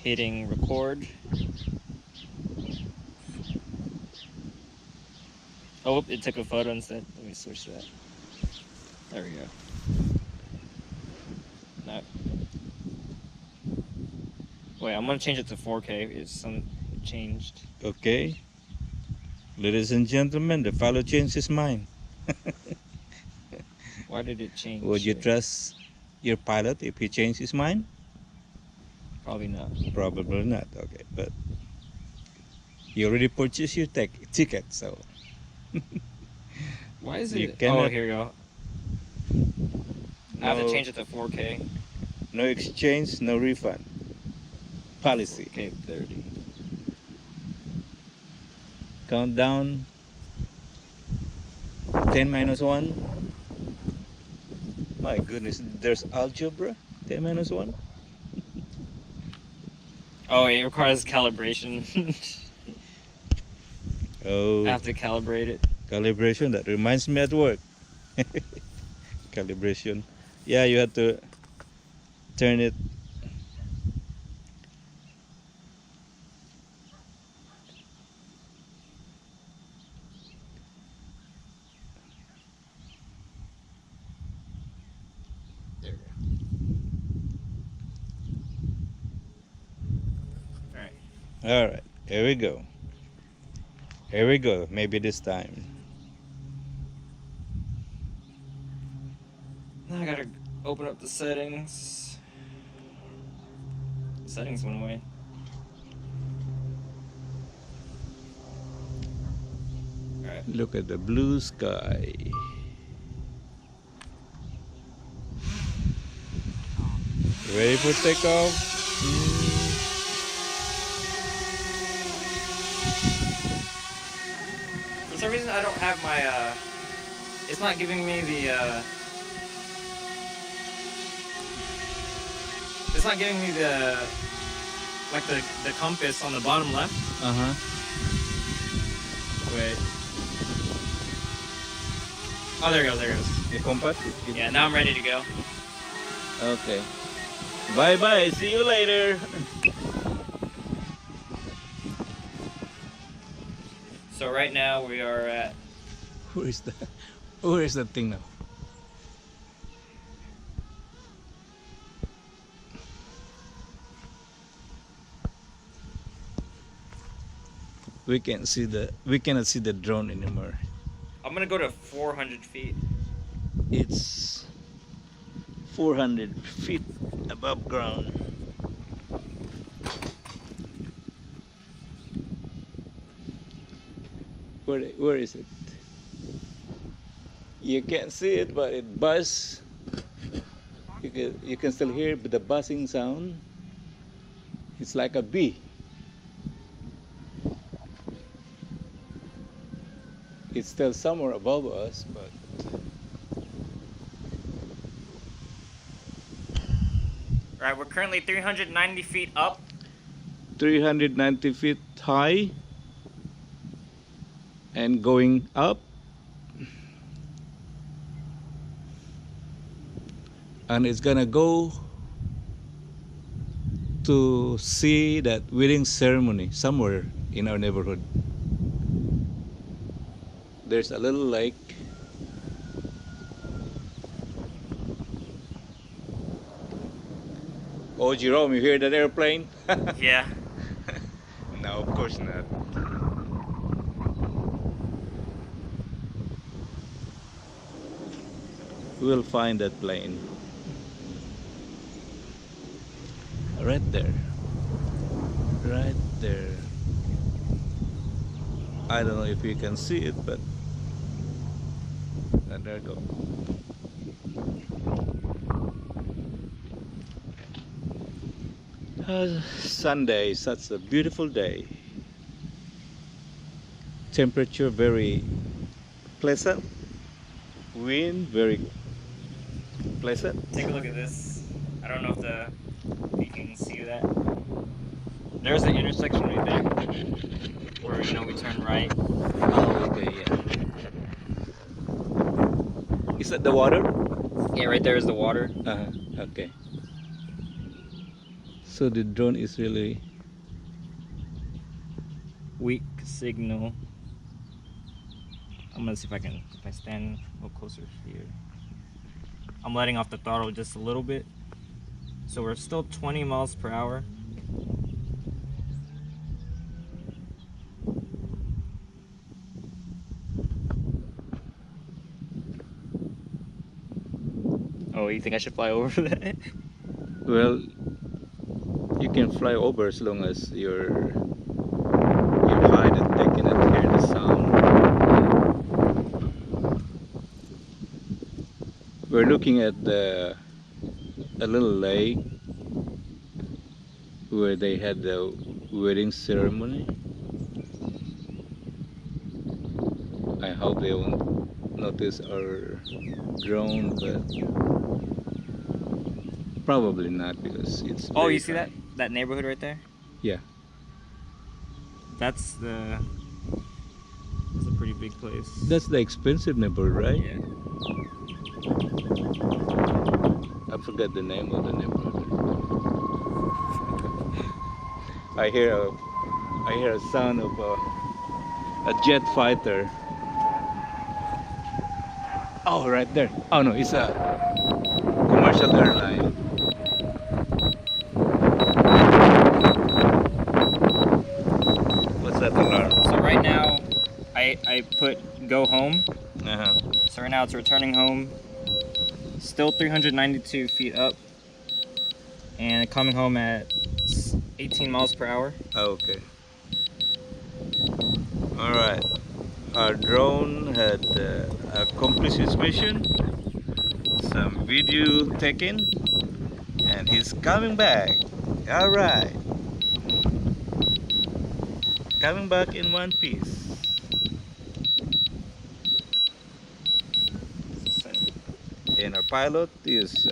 hitting record. Oh, it took a photo instead. Let me switch that. There we go. No. Wait, I'm gonna change it to 4K. It changed. Okay. Ladies and gentlemen, the follow change is mine. Why did it change? Would you here? trust your pilot if he changed his mind? Probably not. Probably not. Okay, but you already purchased your ticket, so Why is you it? cannot. Oh, here you go. I have to change it to 4K. No exchange, no refund policy. Okay, 30. Countdown. 10 minus 1. My goodness, there's algebra. 10 minus 1. Oh, it requires calibration. Oh, I have to calibrate it. calibration. That reminds me at work. Calibration. Yeah, you have to turn it. There we go. Alright. All right, here we go. Here we go. Maybe this time. Now I gotta open up the settings. The settings went away. Alright. Look at the blue sky. Ready for takeoff? For some reason I don't have my it's not giving me the it's not giving me the like the compass on the bottom left. Uh-huh. Wait. Oh, there it goes, there it goes. The compass? Yeah, now I'm ready to go. Okay. Bye-bye. See you later. So right now we are at Where is that? Where is that thing now? We cannot see the drone anymore. I'm gonna go to 400 feet. It's 400 feet above ground. Where is it? You can't see it, but it buzz. You can still hear the buzzing sound. It's like a bee. It's still somewhere above us, but Alright, we're currently 390 feet up. 390 feet high and going up. And it's gonna go to see that wedding ceremony somewhere in our neighborhood. There's a little lake. Oh, Jerome, you hear that airplane? Yeah. No, of course not. We'll find that plane. Right there. Right there. I don't know if you can see it, but there you go. Sunday, such a beautiful day. Temperature very pleasant. Wind very pleasant. Take a look at this. I don't know if you can see that. There's an intersection right there where we turn right. Oh, okay, yeah. Is that the water? Yeah, right there is the water. Okay. So the drone is really Weak signal. I'm gonna see if I stand a little closer here. I'm letting off the throttle just a little bit. So we're still 20 miles per hour. Oh, you think I should fly over that? well. You can fly over as long as you're hide and they cannot hear the sound. We're looking at a little lake where they had the wedding ceremony. I hope they won't notice our drone, but probably not because it's. Oh, very you see high. that neighborhood right there? Yeah. That's a pretty big place. That's the expensive neighborhood, right? Yeah. I forgot the name of the neighborhood. I hear a sound of a jet fighter. Oh, right there. Oh no, it's a commercial airline. What's that alarm? So right now, I put go home. Uh-huh. So right now it's returning home. Still 392 feet up. And coming home at 18 miles per hour. Oh, okay. Alright. Our drone had accomplished its mission. Some video taken. And he's coming back. Alright. Coming back in one piece. And our pilot is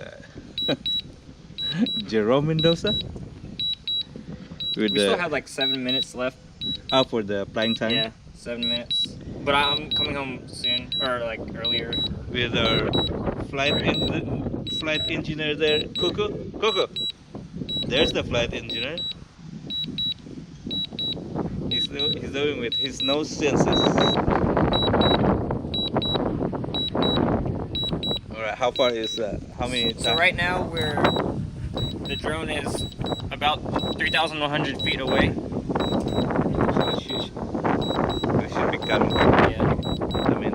Jerome Mendoza. We still have like 7 minutes left. For the flying time. Yeah, 7 minutes. But I'm coming home soon, or like earlier. With our flight engineer there, Coco. There's the flight engineer. He's doing with his nose senses. All right, how far is how many? So right now the drone is about 3,100 feet away. So we should be coming. Yeah. I mean.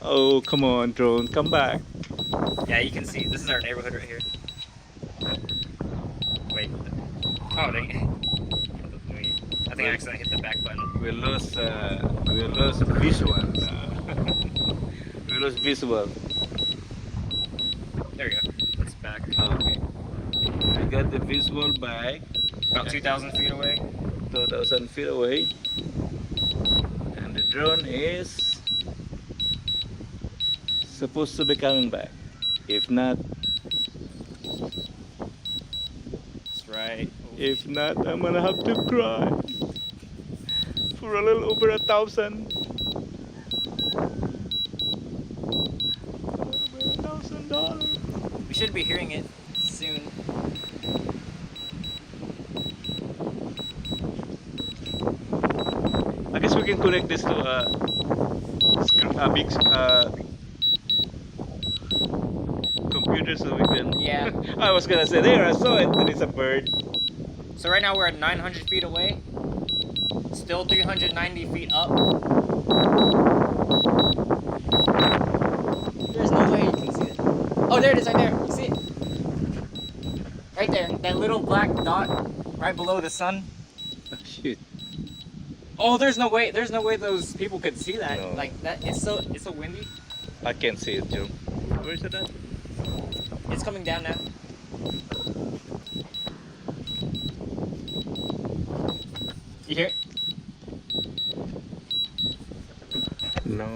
Oh, come on, drone, come back. Yeah, you can see, this is our neighborhood right here. Wait. Oh, dang it. I think I accidentally hit the back button. We lost visual. We lost visual. There we go. It's back. Okay. I got the visual back. About 2,000 feet away. 2,000 feet away. And the drone is supposed to be coming back. If not, That's right. if not, I'm gonna have to cry for a little over 1,000. $1,000. We should be hearing it soon. I guess we can connect this to a big computer so we can. Yeah. I was gonna say there, I saw it, and it's a bird. So right now we're at 900 feet away. Still 390 feet up. There's no way you can see it. Oh, there it is right there. You see it? Right there. That little black dot right below the sun. Oh, shoot. Oh, there's no way those people could see that. No. Like that, it's so windy. I can't see it, Joe. Where is it at? It's coming down now. You hear it? No.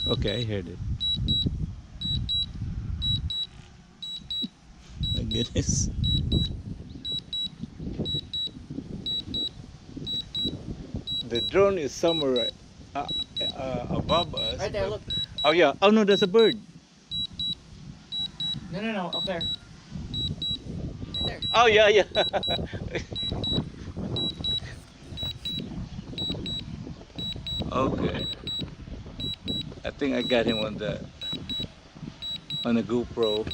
Okay, I heard it. goodness. The drone is somewhere above us. Right there, but- look. Oh yeah. Oh no, that's a bird. No, up there. Right there. Oh yeah, yeah. Okay. I think I got him on the GoPro.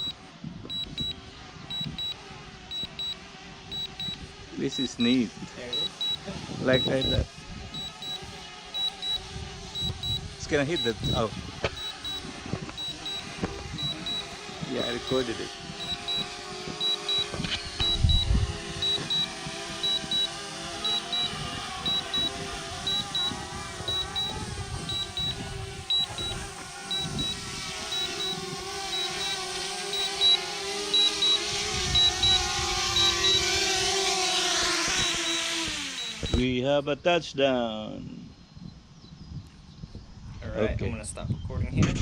This is neat. There it is. Like that. It's gonna hit the. Oh. Yeah, I recorded it. We have a touchdown. Alright, Okay. I'm gonna stop recording here.